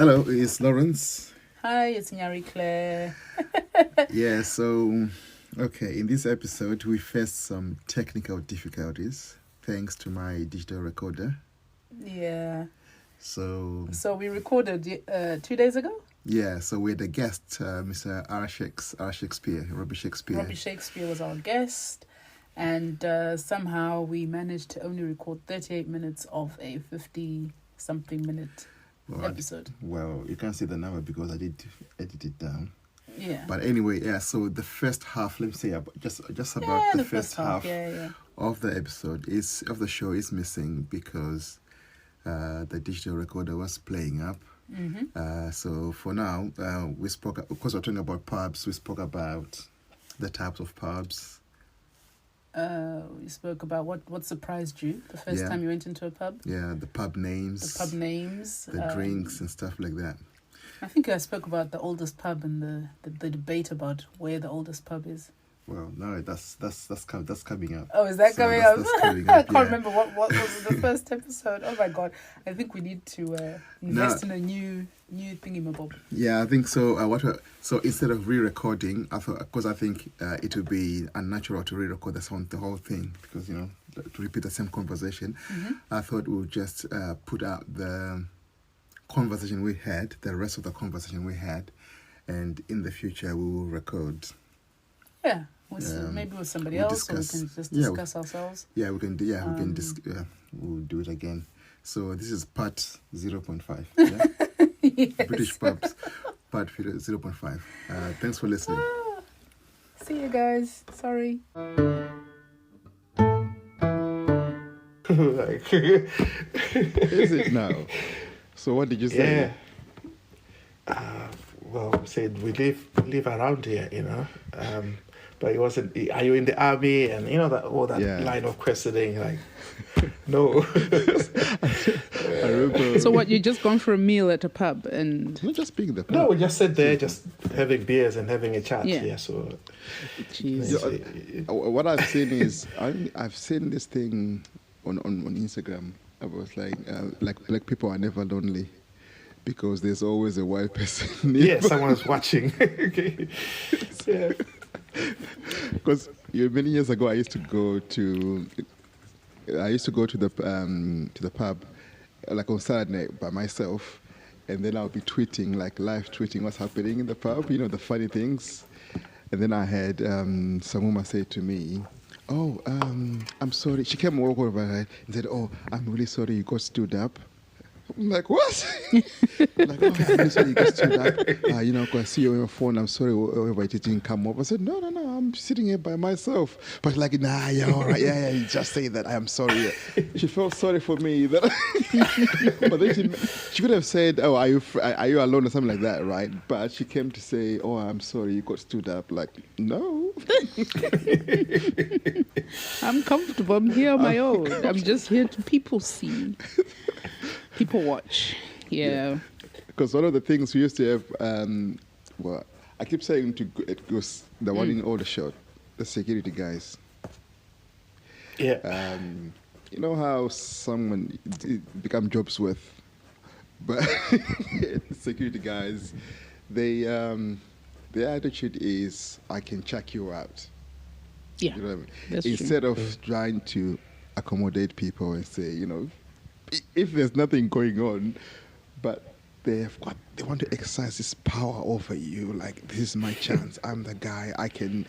Hello, it's Lawrence. Hi, it's Nyari Claire. Yeah, okay, in this episode, we faced some technical difficulties thanks to my digital recorder. Yeah. So we recorded 2 days ago? Yeah, so we had a guest, Mr. Robbie Shakespeare. Robbie Shakespeare was our guest, and somehow we managed to only record 38 minutes of a 50-something minute episode. Well, you can't see the number because I did edit it down. Yeah. But anyway, yeah, so the first half, let me say, just about the first half of the episode of the show is missing because the digital recorder was playing up. Mm-hmm. So for now, we spoke, of course, we're talking about pubs. We spoke about the types of pubs. We spoke about what surprised you the first time you went into a pub. Yeah, the pub names. The drinks and stuff like that. I think I spoke about the oldest pub and the debate about where the oldest pub is. Well, no, that's coming up. Oh, is that coming up? That's coming I up, can't remember what was the first episode. Oh my god! I think we need to invest in a new thingamabob. Yeah, I think so. So instead of re-recording, I think it would be unnatural to re-record the whole thing because to repeat the same conversation. Mm-hmm. I thought we would just put out the conversation we had, the rest of the conversation we had, and in the future we will record. Yeah. Maybe with somebody else, or we can just discuss ourselves. Yeah, we can. We'll do it again. So this is part 0.5. Yeah? Yes. British pubs, part 0.5. Thanks for listening. See you guys. Sorry. Is it now? So what did you say? Well, said we live around here, but it wasn't. Are you in the army? And that line of questioning, like, no. I remember. So what? You just gone for a meal at a pub and not just being the pub. No, we just sat there, just having beers and having a chat. Yeah. So. Jeez. What I've seen is I've seen this thing on Instagram. I was like black people are never lonely. Because there's always a white person. Yeah, someone's watching. Okay. Yeah. Because many years ago, I used to go to the pub, like on Saturday night by myself, and then I'll be tweeting, like live tweeting what's happening in the pub, the funny things. And then I had some woman say to me, "Oh, I'm sorry." She came over and said, "Oh, I'm really sorry you got stood up." I'm like, what? I'm like, oh, I'm really sorry you got stood up. Because I see you on your phone. I'm sorry whoever it didn't come up. I said, no, I'm sitting here by myself. But like, nah, yeah, all right. Yeah, you just say that. I am sorry. She felt sorry for me. But then she could have said, oh, are you alone or something like that, right? But she came to say, oh, I'm sorry you got stood up. Like, no. I'm comfortable. I'm here on my own. I'm just here to people see. People watch. Yeah. Because one of the things we used to have, I keep saying it goes the one in Aldershot, the security guys. Yeah. You know how someone become jobs with, but security guys, their attitude is, I can check you out. Yeah. You know what I mean? That's Instead true. of trying to accommodate people and say, if there's nothing going on, but they want to exercise this power over you, like, this is my chance, I'm the guy, I can.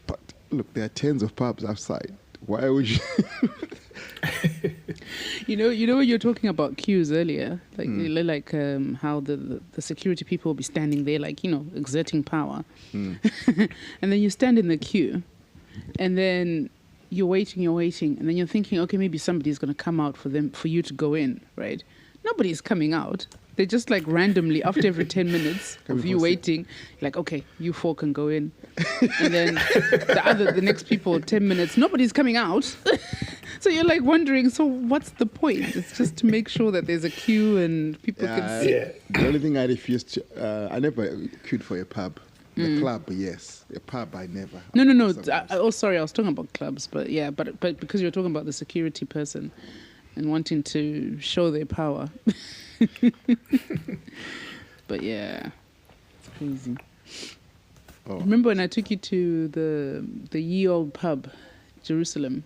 But look, there are tens of pubs outside. Why would you? You know when you're talking about queues earlier, like how the security people will be standing there, like, exerting power. And then you stand in the queue, and then you're waiting, and then you're thinking, okay, maybe somebody's going to come out for you to go in, right? Nobody's coming out. They just, like, randomly, after every 10 minutes of you waiting, like, okay, you four can go in. And then the next people, 10 minutes, nobody's coming out. So you're, like, wondering, so what's the point? It's just to make sure that there's a queue and people can see. Yeah. The only thing I refused to, I never queued for a pub. The club, yes. A pub, I never. No. Sorry, I was talking about clubs, but yeah, but because you're talking about the security person and wanting to show their power. but yeah, it's crazy. Oh. Remember when I took you to the ye old pub, Jerusalem?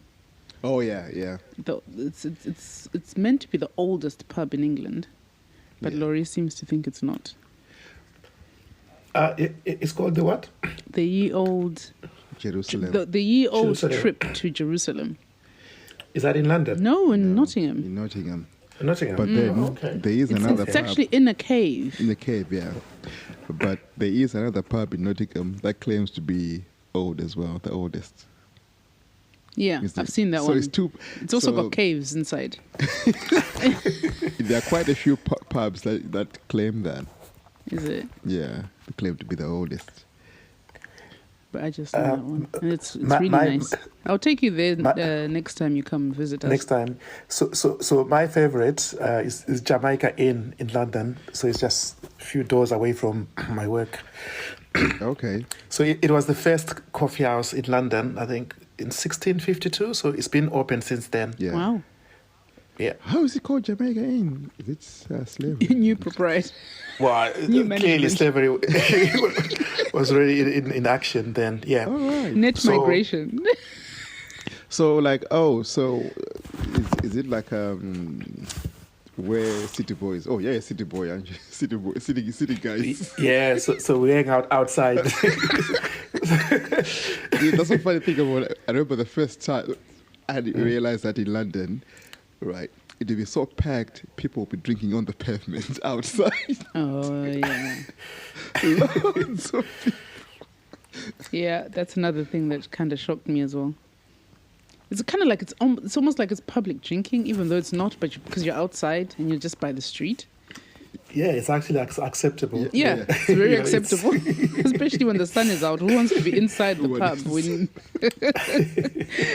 Oh yeah. It's meant to be the oldest pub in England, but Yeah. Laurie seems to think it's not. It's called the what? The ye old Jerusalem. the ye old Jerusalem. trip to Jerusalem. Is that in London? No, in Nottingham. In Nottingham. Nottingham. But then okay. there is another It's pub. actually in a cave. In the cave, yeah. But there is another pub in Nottingham that claims to be old as well, the oldest. Yeah, Is I've it? seen that So one. it's two. It's also so got caves inside. there are quite a few pubs that claim that. Is it? Yeah, they claim to be the oldest. But I just know that one. And it's my- really my- nice. I'll take you there my- next time you come visit us. Next time. So my favorite is Jamaica Inn in London. So it's just a few doors away from my work. Okay. So it was the first coffee house in London, I think, in 1652. So it's been open since then. Yeah. Wow. Yeah. How is it called Jamaica Inn? It's slavery. New proprietor. Well, New clearly management. slavery was already in action then. Yeah. All right. Net So- migration. So like, is it like where city boys? Oh yeah, city boy, aren't you? City guys. Yeah. So we hang out outside. Yeah, that's a funny thing about it. I remember the first time I didn't realize that in London, right? It would be so packed, people would be drinking on the pavement outside. Oh, yeah. Loads of people. Yeah, that's another thing that kind of shocked me as well. It's kind of like it's almost like it's public drinking, even though it's not, but because you're outside and you're just by the street. Yeah, it's actually acceptable. Yeah, Yeah. it's very You know, it's- acceptable, especially when the sun is out. Who wants to be inside the Who pub? wants-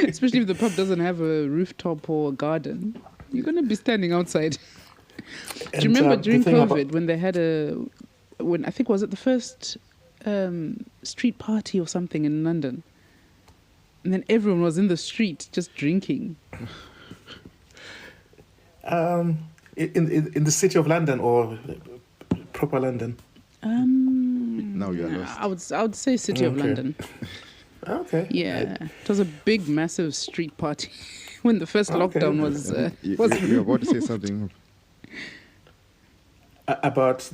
Especially if the pub doesn't have a rooftop or a garden. You're going to be standing outside. Do you remember during the thing COVID when they had when I think was it the first street party or something in London? And then everyone was in the street just drinking. In the city of London or proper London? Now you're lost. I would say City of Okay. London. Okay. Yeah, it was a big, massive street party when the first Okay. lockdown was. You're about to say something. About.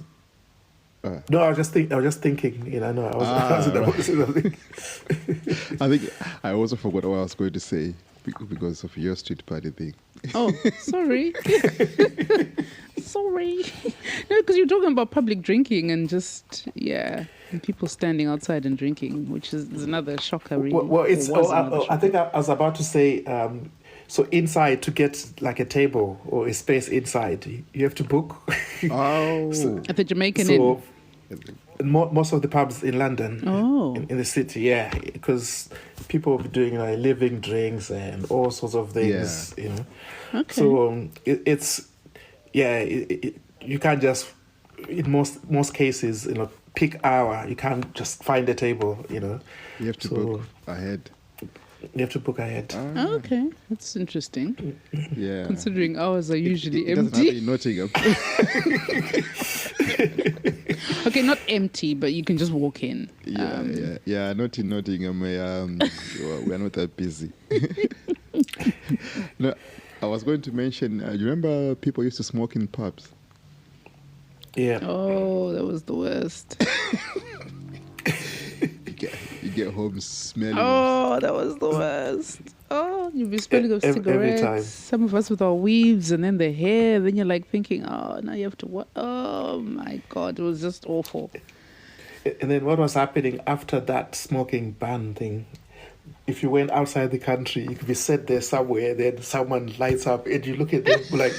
No, I was just thinking. You know, no, I was about to say something. I think I also forgot what I was going to say because of your street party thing. Oh, sorry. Sorry. No, because you're talking about public drinking and just, and people standing outside and drinking, which is another shocker, really. Well, it's. Or was another I shocker. think I was about to say. So inside to get like a table or a space inside, you have to book. Oh. At the Jamaican Inn. Most of the pubs in London, Oh. in the city, because people will be doing like living drinks and all sorts of things, you know. Okay. So you can't just, in most cases, you know, peak hour, you can't just find a table, you know. You have to So- book ahead. You have to book ahead. Oh, okay. That's interesting. Yeah. Considering ours are usually it doesn't empty. happen in Nottingham. Okay, not empty, but you can just walk in. Yeah. Not in Nottingham. We're not that busy. No, I was going to mention. You remember people used to smoke in pubs? Yeah. Oh, that was the worst. You get home smelling. Oh, that was the worst. Oh, you'll be smelling of Every cigarettes. time. Some of us with our weaves and then the hair. Then you're like thinking, oh, now you have to what? Oh my God, it was just awful. And then what was happening after that smoking ban thing? If you went outside the country, you could be set there somewhere, then someone lights up and you look at them like,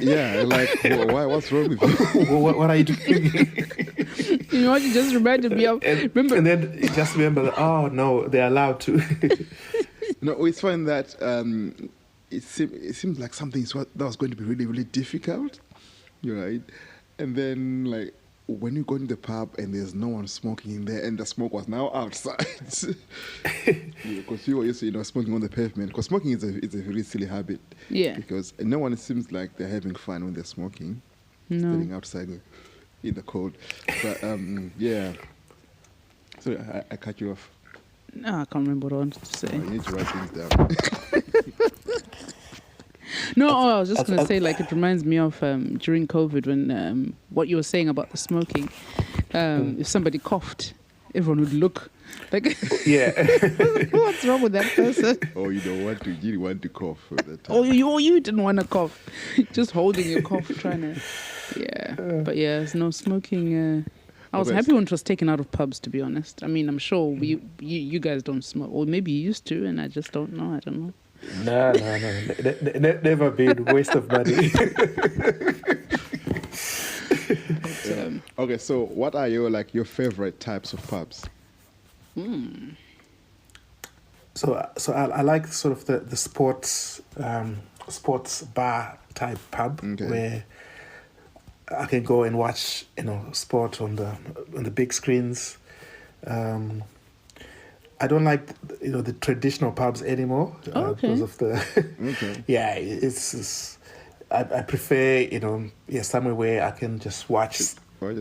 Yeah, like why? What's wrong with you? what are you doing? You know what? You just reminded me of. And, Remember? and then you just remember that, oh no, they're allowed to. No, it's fine that it seemed like something that was going to be really, really difficult, right? And then, like, when you go in the pub and there's no one smoking in there, and the smoke was now outside, because you were used to, smoking on the pavement. Because smoking is a really silly habit. Yeah. Because no one seems like they're having fun when they're smoking, No. sitting outside. in the cold. But yeah. Sorry, I cut you off. No, I can't remember what I wanted to say. You need to write things down. No, I was just going to say, like, it reminds me of during COVID when what you were saying about the smoking. If somebody coughed, everyone would look like, Yeah. what's wrong with that person? Oh, you didn't want to cough at that time. Oh, you didn't want to cough. Just holding your cough, trying to. Yeah. But yeah, there's no smoking. I was happy when it was taken out of pubs, to be honest. I mean, I'm sure you guys don't smoke. Or maybe you used to, and I just don't know. I don't know. No. Never been waste of money. Okay, so what are your favorite types of pubs? So I like sort of the sports bar type pub where I can go and watch sport on the big screens. I don't like the traditional pubs anymore because of the yeah. It's I prefer somewhere where I can just watch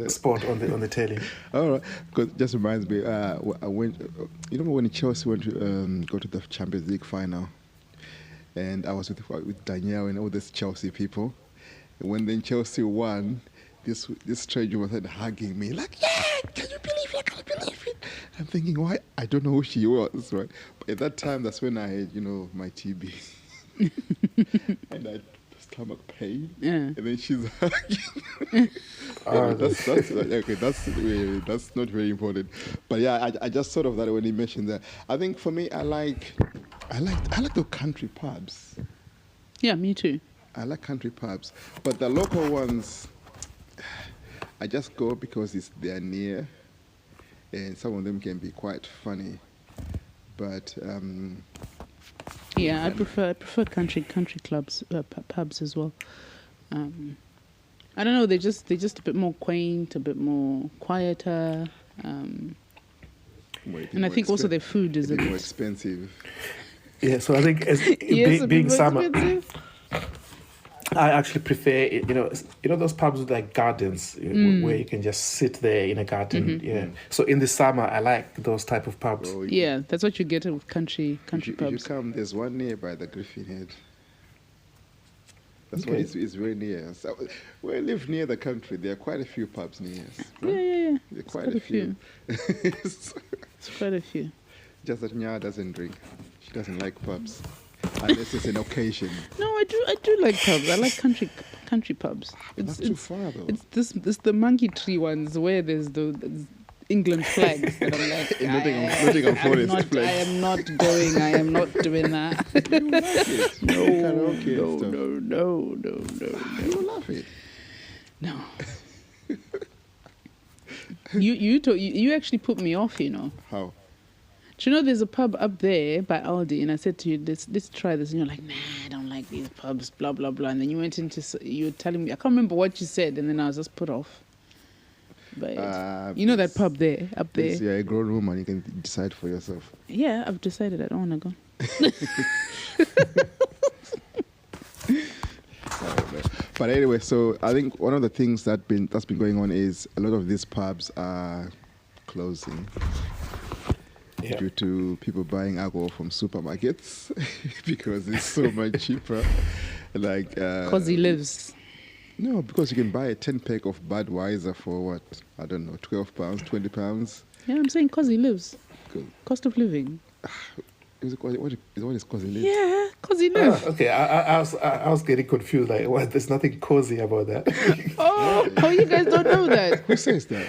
sport on the telly. All right, because it just reminds me. I went. You know when Chelsea went to go to the Champions League final, and I was with Danielle and all these Chelsea people. And when then Chelsea won, this stranger was hugging me like, yeah, can you believe it? Can you believe it? I'm thinking, why? I don't know who she was, right? But at that time, that's when I had, my TB. And I had stomach pain. Yeah. And then she's hugging. That's not very important. But yeah, I just thought of that when he mentioned that. I think for me, I like the country pubs. Yeah, me too. I like country pubs, but the local ones, I just go because they're near, and some of them can be quite funny. But yeah, I prefer country clubs, pubs as well. I don't know, they're just a bit more quaint, a bit more quieter, and I think also their food is a bit more expensive. Yeah, so I think being summer. Expensive? I actually prefer, those pubs with like gardens where you can just sit there in a garden. Mm-hmm. Yeah. So in the summer, I like those type of pubs. Oh, yeah, that's what you get with country pubs. If you come, there's one nearby the Griffin Head. That's why it's very near. So we live near the country. There are quite a few pubs near us. Right? Yeah. There are quite a few. It's quite a few. Just that Nya doesn't drink. She doesn't like pubs. Unless it's an occasion. No, I do like pubs. I like country pubs. It's not too far though. It's the monkey tree ones where there's the England flags that I'm like, Nottingham Forest flags. I am not going. I am not doing that. You like it. No. You love it. No. You actually put me off. How? Do you know there's a pub up there by Aldi, and I said to you, let's try this, and you're like, nah, I don't like these pubs, blah blah blah, and then you were telling me, I can't remember what you said, and then I was just put off. But that pub there, up there. Yeah, a grown woman, you can decide for yourself. Yeah, I've decided I don't want to go. But anyway, so I think one of the things that's been going on is a lot of these pubs are closing. Yeah. Due to people buying alcohol from supermarkets because it's so much cheaper. Like because he lives. No, because you can buy a 10-pack of Budweiser for what? I don't know, £12, £20. Yeah, I'm saying because he lives. Cost of living. What is cozy live? Yeah, cozy live. Okay, I was getting confused. Like, what? There's nothing cozy about that. Oh, you guys don't know that? Who says that?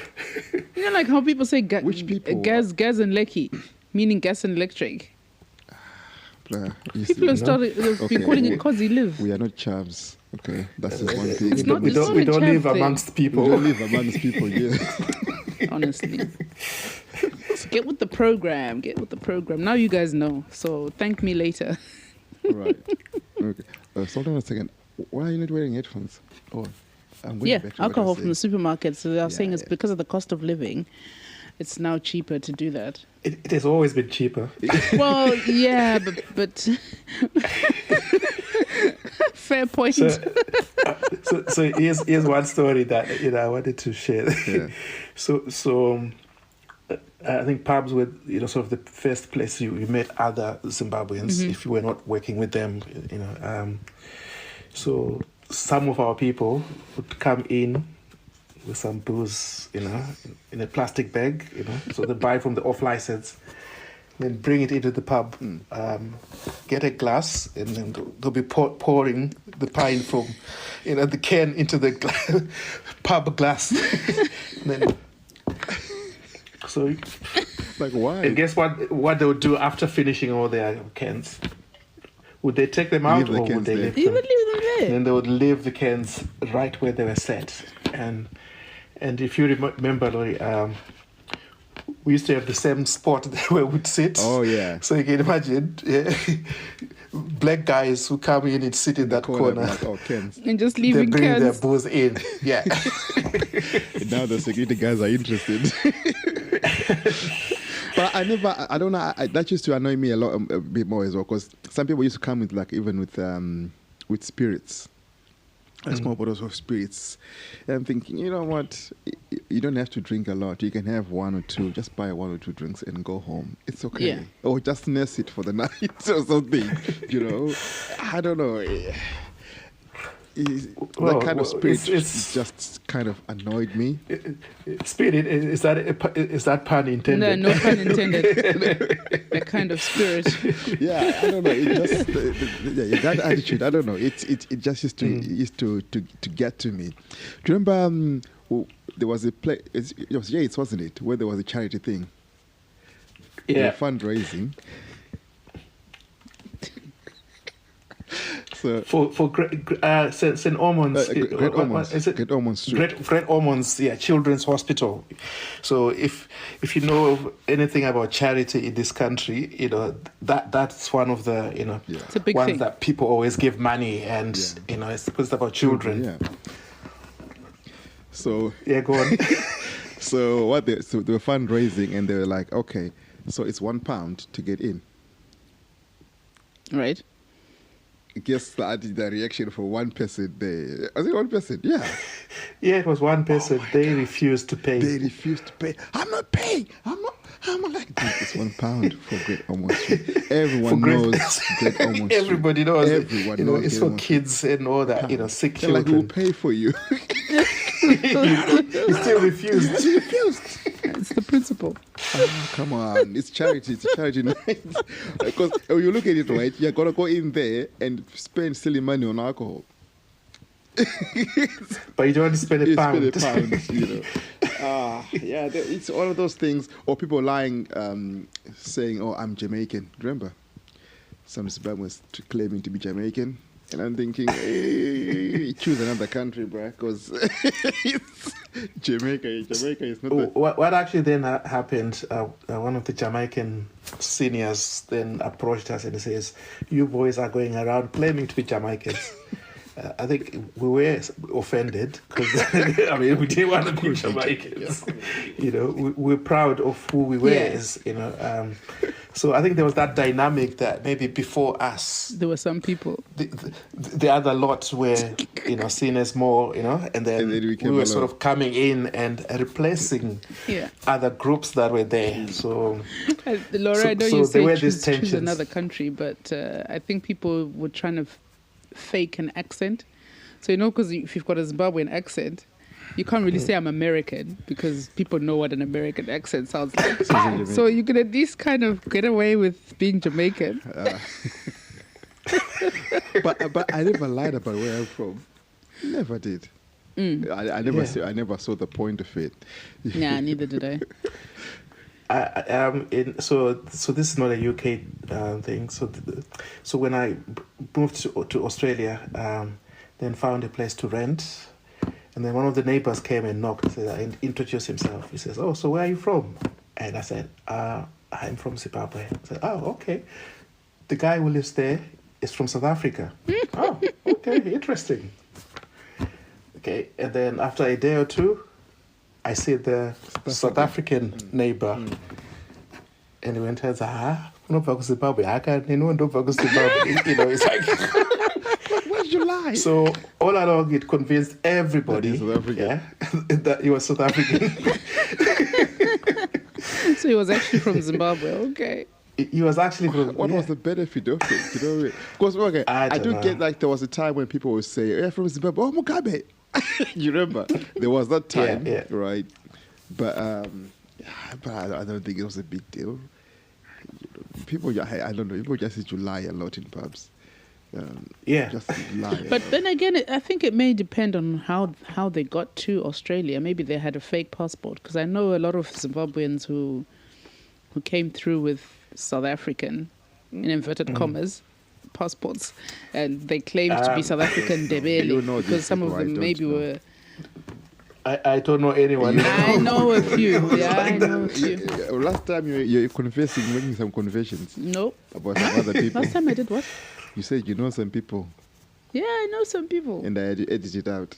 You know, like how people say which people? Gas and lecky, meaning gas and electric. People have been calling it cozy live. We are not chavs. Okay, that's just one thing. We don't live amongst people. We don't live amongst people. Yeah. Honestly. Get with the program. Now you guys know. So thank me later. Right. Okay. Hold on a second. Why are you not wearing headphones? Oh, I'm going back to alcohol from the supermarket. So they are saying it's because of the cost of living. It's now cheaper to do that. It has always been cheaper. Well, yeah, but Fair point. So here's one story that I wanted to share. Yeah. So I think pubs were sort of the first place you met other Zimbabweans if you were not working with them. So some of our people would come in with some booze, in a plastic bag, so they buy from the off license, then bring it into the pub, get a glass, and then they'll be pouring the pint from, the can into the pub glass. And then, so, like, why? and guess what they would do after finishing all their cans? Would they take them out or would they leave them? You would leave them there. And then they would leave the cans right where they were set. And if you remember, Laurie, we used to have the same spot where we'd sit. Oh, yeah. So you can imagine, black guys who come in and sit in that corner. Like, cans. And just leaving They're bringing cans. their booze in. Yeah. Now the security guys are interested. But I don't know, that used to annoy me a bit more as well, because some people used to come with, like, even with spirits. Small bottles of spirits. And I'm thinking, you know what? You don't have to drink a lot. You can have one or two. Just buy one or two drinks and go home. It's okay. Yeah. Or just nurse it for the night or something. I don't know. That kind of spirit just kind of annoyed me. Spirit, is that pun intended? No pun intended. That kind of spirit. Yeah, I don't know. It just that attitude. I don't know. It just used to get to me. Do you remember there was a play? It was Yates, wasn't it? Where there was a charity thing. Yeah. Fundraising. So for St. Ormond's, Great Ormond's, is it? Great Ormond's Street. Great Ormond's, Children's Hospital. So if you know anything about charity in this country, that's one of the It's a big ones thing. that people always give money, and it's because about children. Yeah. So go on. So they were fundraising, and they were like, okay, so it's £1 to get in. Right. Guess the reaction for one person there. Was it one person? Yeah. Yeah, it was one person. They refused to pay. They refused to pay. I'm not paying. I'm like, dude, it's £1 for Great Ormond Street. Everyone knows Great Ormond Street. Everybody knows. Everyone knows. It's for kids and all that. Sick They're like, children. we'll pay for you. He still refused. He refused. It's the principle. Oh, come on, it's charity. It's a charity night. Because when you look at it, right, you're gonna go in there and spend silly money on alcohol. But you don't want to spend a pound. It's all of those things. Or people lying, saying, "Oh, I'm Jamaican." Remember, some Zimbabweans claiming to be Jamaican. And I'm thinking, hey, choose another country, bruh, because Jamaica is not What actually then happened, one of the Jamaican seniors then approached us and he says, you boys are going around claiming to be Jamaicans. I think we were offended because, we didn't want to be Jamaicans. We're proud of who we were, so I think there was that dynamic that maybe before us, there were some people. The other lots were, seen as more, and then we were sort of coming in and replacing other groups that were there. So, Laura, I know you say choose tensions. Another country, but I think people were trying to fake an accent. So, because if you've got a Zimbabwean accent, you can't really say I'm American because people know what an American accent sounds like. So you can at least kind of get away with being Jamaican. But I never lied about where I'm from. Never did. I never saw the point of it. Nah, neither did I. So this is not a UK thing. So when I moved to Australia, then found a place to rent, and then one of the neighbors came and knocked and introduced himself. He says, "Oh, so where are you from?" And I said, "I'm from Zimbabwe." I said, "Oh, okay. The guy who lives there is from South Africa." "Oh, okay, interesting." Okay, and then after a day or two, I see the South African neighbor, and he went and said, "No, Zimbabwe. I can't. Zimbabwe." It's like, July. So all along, it convinced everybody that he was South African. So he was actually from Zimbabwe. Okay. He was actually from... What was the benefit of it? You know, because I do get like there was a time when people would say, "Yeah, from Zimbabwe, oh Mugabe." You remember? There was that time, right? But I don't think it was a big deal. People, I don't know. People just lie a lot in pubs. Just lie. But then again, I think it may depend on how they got to Australia. Maybe they had a fake passport, because I know a lot of Zimbabweans who came through with South African, in inverted commas, passports, and they claimed to be South African Ndebele, because some of them maybe were... I don't know anyone. I know a few. I know a few. Last time you're confessing, making some confessions. Nope. About some other people. Last time I did what? You said you know some people. Yeah, I know some people. And I edited it out.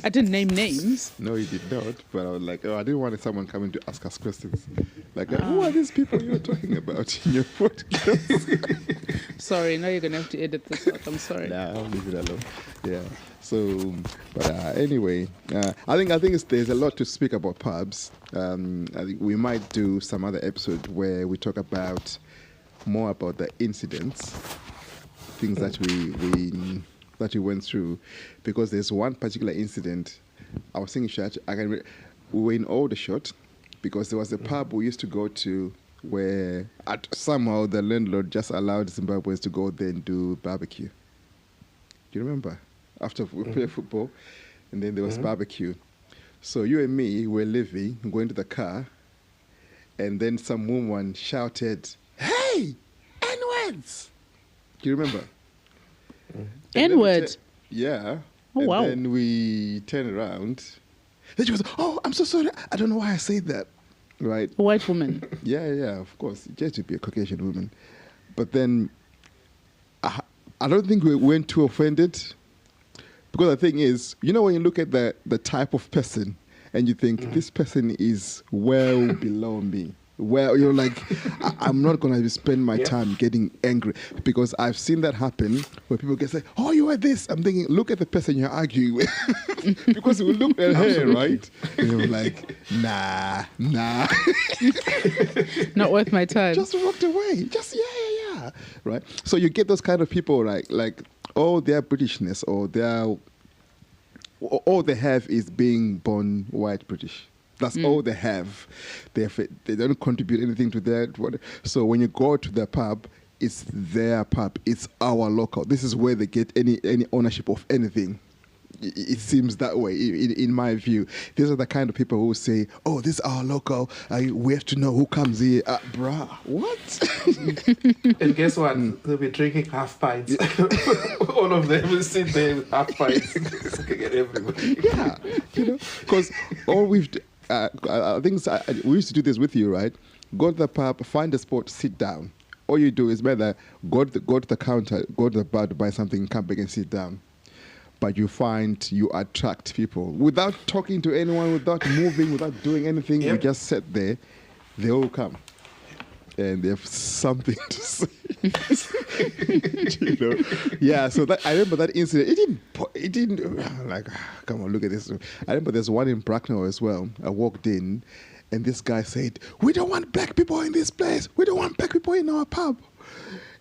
I didn't name names. No, you did not. But I was like, I didn't want someone coming to ask us questions. Like, who are these people you're talking about in your podcast? Sorry, now you're going to have to edit this out. I'm sorry. Nah, I'll leave it alone. Yeah. So, but anyway, I think there's a lot to speak about pubs. I think we might do some other episode where we talk about more about the incidents, things that we went through, because there's one particular incident. I was thinking, we were in Aldershot, because there was a pub we used to go to where somehow the landlord just allowed Zimbabweans to go there and do barbecue. Do you remember? After we played football, and then there was barbecue. So you and me were leaving, going to the car, and then some woman shouted, "Hey, N-words!" Do you remember? N-words? Yeah. Oh, and wow. then we turned around. Then she was, "Oh, I'm so sorry. I don't know why I said that." Right? A white woman. Yeah, of course. Just to be a Caucasian woman. But then I don't think we went too offended. Because the thing is, you know, when you look at the type of person and you think, this person is well below me. Well, you're like, I'm not going to spend my time getting angry, because I've seen that happen where people can say, "Oh, you are this." I'm thinking, look at the person you're arguing with. Because we looked at her, right? And they were like, nah. Not worth my time. Just walked away. Just, yeah. Right? So you get those kind of people, right? Like, all their Britishness or all they have is being born white British. That's all they have. They don't contribute anything to that. So when you go to the pub, it's their pub. It's our local. This is where they get any ownership of anything. It seems that way, in my view. These are the kind of people who say, "Oh, this is our local. We have to know who comes here." Bruh, what? And guess what? They'll be drinking half pints. All of them will sit there with half pints. Get everybody. Yeah, because all we used to do this with you, right? Go to the pub, find a spot, sit down. All you do is go to the counter, go to the bar to buy something, come back and sit down. But you find you attract people without talking to anyone, without moving, without doing anything. You just sit there. They all come, and they have something to say. Yeah. So I remember that incident. It didn't. Like, come on, look at this. I remember there's one in Bracknell as well. I walked in, and this guy said, "We don't want black people in this place. We don't want black people in our pub."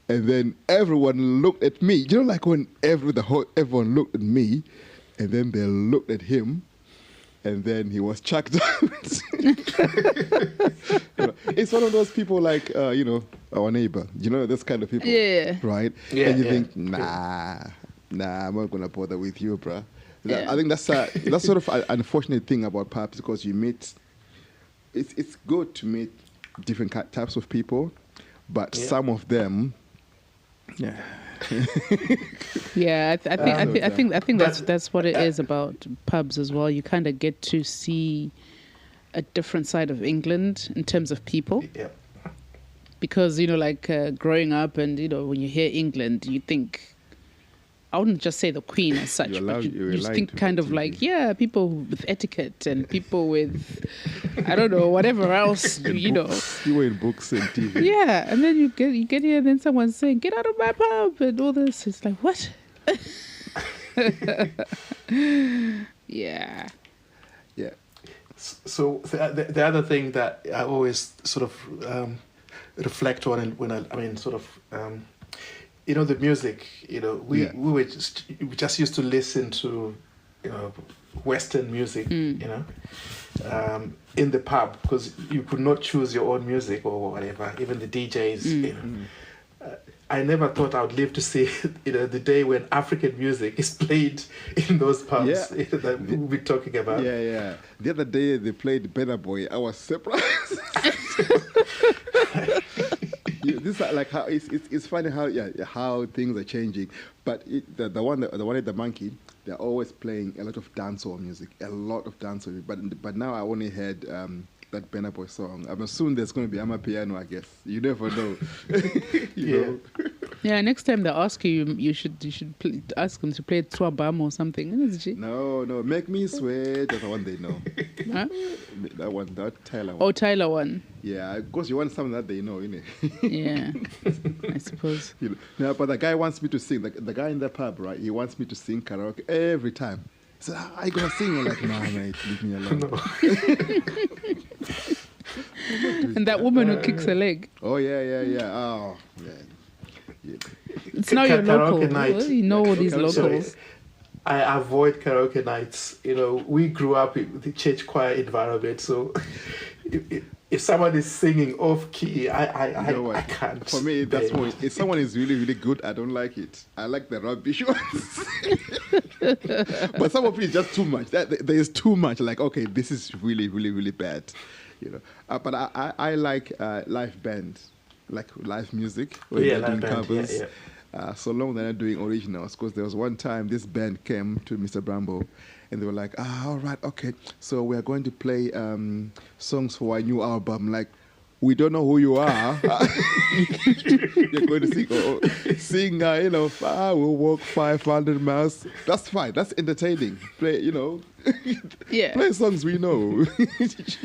And then everyone looked at me. You know, like when everyone looked at me, and then they looked at him, and then he was chucked out. It's one of those people like, our neighbor. You know, this kind of people. Yeah. Right? Yeah, and you think, nah, I'm not going to bother with you, bruh. I think that's sort of an unfortunate thing about pubs, because you meet, it's good to meet different types of people, but some of them, Yeah, I think that's what it is about pubs as well. You kind of get to see a different side of England in terms of people. Yeah. Because growing up, and when you hear England, you think I wouldn't just say the Queen as such, but you just think kind of like, people with etiquette and people with, I don't know, whatever else, you know. You were in books and TV. Yeah, and then you get here and then someone's saying, get out of my pub and all this. It's like, what? Yeah. Yeah. So the other thing that I always sort of reflect on when I mean sort of you know, the music, you know, we just used to listen to, you know, Western music, you know, in the pub, because you could not choose your own music or whatever, even the DJs, you know. I never thought I would live to see, you know, the day when African music is played in those pubs that we'll be talking about. Yeah, yeah. The other day they played Burna Boy. I was surprised. This is like how it's funny how things are changing. But the one at the Monkey, they're always playing a lot of dancehall music, But now I only heard that Burna Boy song. I'm assuming there's going to be Amapiano, I guess. You never know. you know? Yeah, next time they ask you should ask them to play Twabam or something. No, Make Me Sweat. That's the one they know. Huh? That Tyler one. Oh, Tyler one. Yeah, of course you want something that they know, innit? Yeah, I suppose. You know, no, but the guy wants me to sing. The guy in the pub, right? He wants me to sing karaoke every time. So are you gonna sing? I'm like, nah, mate, leave me alone. No. And that woman who kicks her leg. Oh yeah. Oh man. Yeah. It's now your local. Night. You know all these locals. I avoid karaoke nights. You know, we grew up in the church choir environment, so if someone is singing off key, I can't. For me, that's what. If someone is really, really good, I don't like it. I like the rubbish ones. But some of it is just too much. There is too much. Like, okay, this is really, really, really bad. You know. But I like live bands, like live music. When they're doing covers. Yeah. So long they're not doing originals, because there was one time this band came to Mr. Bramble and they were like, all right, okay, so we're going to play songs for our new album. Like, we don't know who you are. You're going to sing, you know, I will walk 500 miles. That's fine. That's entertaining. Play, you know, play songs we know.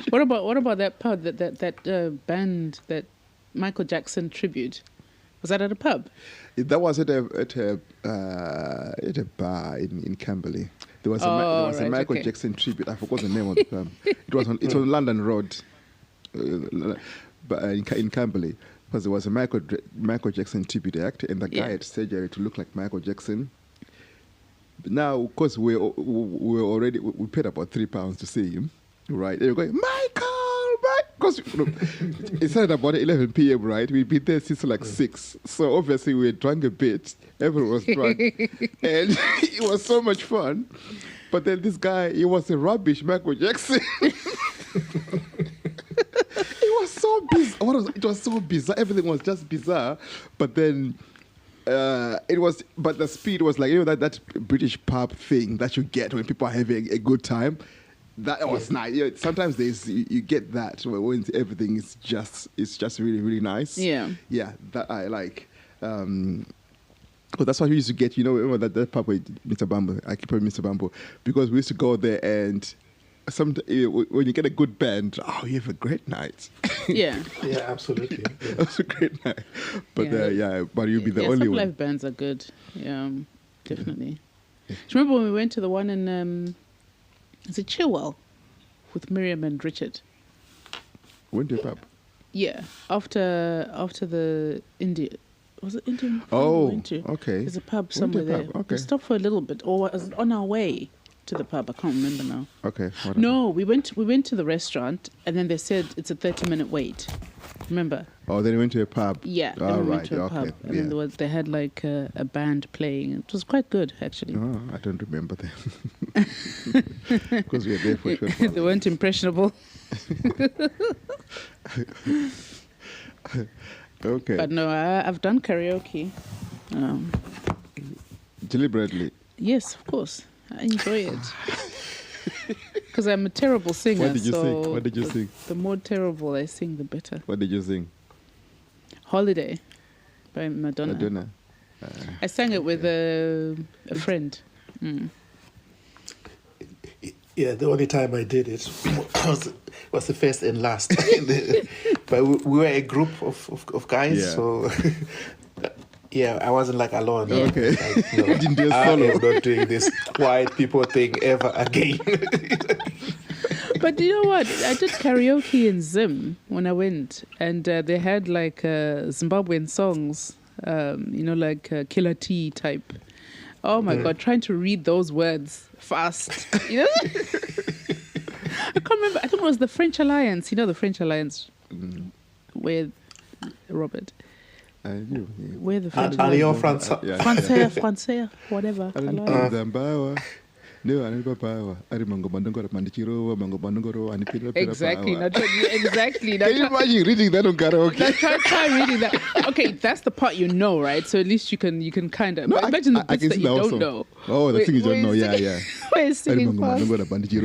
What about that pub, that band, that Michael Jackson tribute? Was that at a pub? That was at a bar in Camberley. There was a Michael Jackson tribute. I forgot the name of the pub. It was on London Road, but in Camberley, because there was a Michael Jackson tribute act, and the guy had surgery to look like Michael Jackson. But now, of course, we paid about £3 to see him, right? And we're going, Michael. Because it started about 11 p.m., right? We'd been there since like 6. So obviously we had drunk a bit. Everyone was drunk. And it was so much fun. But then this guy, he was a rubbish Michael Jackson. It was so bizarre. It was so bizarre. Everything was just bizarre. But then but the speed was like, you know, that British pub thing that you get when people are having a good time. That was nice. You know, sometimes you get that when everything is just really, really nice. Yeah. Yeah, that I like. But that's what we used to get. You know, remember that pub with Mr. Bambo. I keep Mr. Bambo, because we used to go there, and when you get a good band, you have a great night. Yeah. Yeah, absolutely. Yeah. That's a great night. But but you'll be the only some one. live bands are good. Yeah, definitely. Yeah. Do you remember when we went to the one in? Is it Chilwell with Miriam and Richard? Went to a pub? Yeah, after the India. Was it Indian? Oh, okay. There's a pub somewhere there. Okay. We stopped for a little bit, or was on our way to the pub. I can't remember now. Okay. No, we went to the restaurant, and then they said it's a 30-minute wait. Remember? Oh, then we went to a pub. Yeah, then we went to a pub, and then they had like a band playing. It was quite good, actually. Oh, I don't remember them because we were there for sure. They weren't impressionable. Okay. But no, I've done karaoke. Deliberately? Yes, of course. I enjoy it. Because I'm a terrible singer. What did you sing? The more terrible I sing, the better. What did you sing? Holiday by Madonna. I sang it with a friend. Yeah, the only time I did it was the first and last. But we were a group of guys, so yeah, I wasn't like alone. Yeah. Okay. Like, no, didn't do a I solo. am not doing this white people thing ever again. But you know what? I did karaoke in Zim when I went, and they had like Zimbabwean songs, like Killer T type. Oh my God, trying to read those words fast. You know? I can't remember. I think it was the French Alliance. You know the French Alliance with Robert. Where the French Alliance Français, whatever. Exactly. Exactly. Can you imagine reading that on karaoke? Try reading that. Okay, that's the part you know, right? So at least you can kind of. No, imagine the bits that you don't also know. Oh, the thing you don't know. Yeah. We're singing fast. But it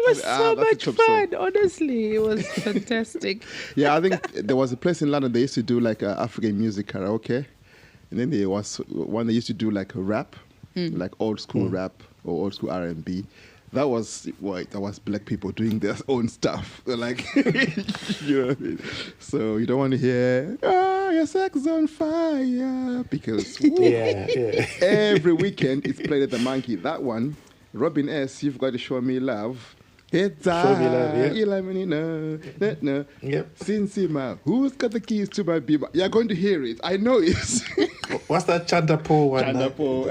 was so much fun. Honestly, it was fantastic. Yeah, I think there was a place in London they used to do like African music karaoke, and then there was one they used to do like a rap, like old school rap or old school R&B. That was black people doing their own stuff, like you know what I mean? So you don't want to hear your sex is on fire because every weekend it's played at the Monkey. That one, Robin S. You've got to show me love. It's Show me love, Yep. Sinsima, who's got the keys to my beamer? You're going to hear it. I know it. What's that Chandapo one? Chandapo.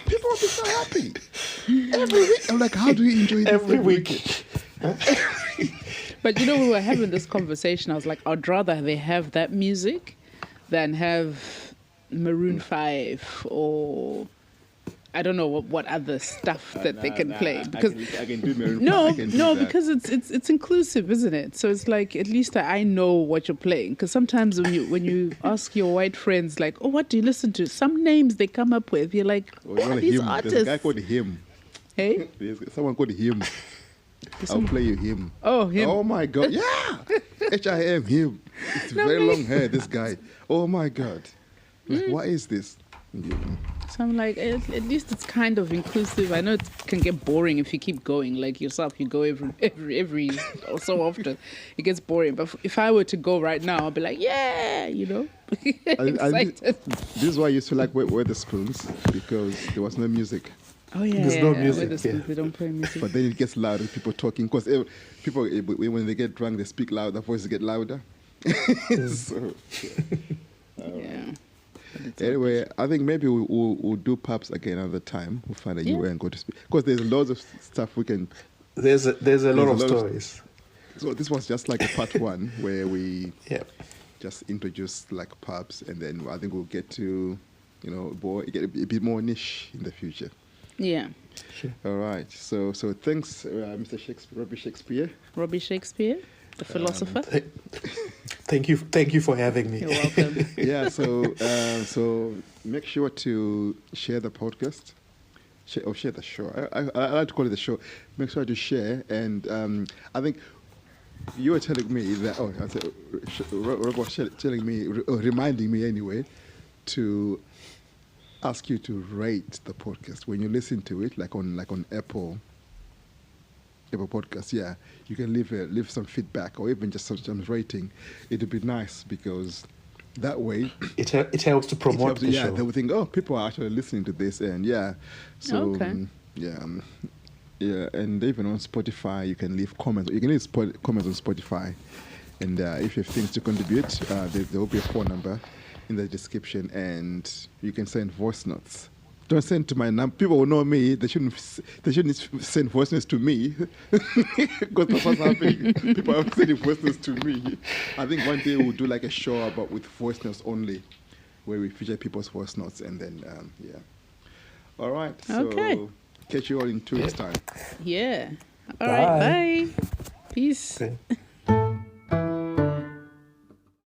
People will be so happy. Every week. I'm like, how do you enjoy this every week? But you know, we were having this conversation. I was like, I'd rather they have that music than have Maroon 5 or I don't know what other stuff that they can play, because I can do Maroon 5. Because it's inclusive, isn't it? So it's like at least I know what you're playing, because sometimes when you ask your white friends like, oh, what do you listen to, some names they come up with, you're like, what are these artists? There's a guy called Him. Hey, there's someone called Him. I'll play you Him. Oh, Him. Oh my God, yeah. HIM Him. It's very long hair. This guy. Oh my God. Like, what is this? So I'm like, at least it's kind of inclusive. I know it can get boring if you keep going. Like yourself, you go every so often, it gets boring. But if I were to go right now, I'd be like, yeah, excited. This is why I used to like Wetherspoons, because there was no music. Oh yeah, there's no music. Wetherspoons, they don't play music. But then it gets louder, people talking, because people when they get drunk, they speak loud. Their voices get louder. So. Yeah. Anyway, I think maybe we'll do pubs again another time. We'll find a UA and go to speak, because there's loads of stuff we can. There's a lot of stories. So this was just like a part one where we just introduced like pubs, and then I think we'll get to get a bit more niche in the future. Yeah. Sure. All right. So thanks, Mr. Shakespeare. Robbie Shakespeare, the philosopher. Thank you for having me. You're welcome. Yeah, so make sure to share the podcast, share the show. I like to call it the show. Make sure to share, and I think you were telling me that. Oh, I said, Rob was telling me, reminding me anyway, to ask you to rate the podcast when you listen to it, like on Apple Podcasts. Yeah, you can leave some feedback or even just some rating. It'd be nice, because that way it helps to promote the show. Yeah, they would think, oh, people are actually listening to this, and so and even on Spotify you can leave comments. You can leave comments on Spotify, and if you have things to contribute, there will be a phone number in the description, and you can send voice notes. Don't send to my number. People will know me. They shouldn't send voice notes to me, because that's what's happening. People are sending voice notes to me. I think one day we'll do like a show with voice notes only, where we feature people's voice notes, and then All right. So catch you all in 2 weeks' time. Yeah. All right. Bye. Peace. Okay.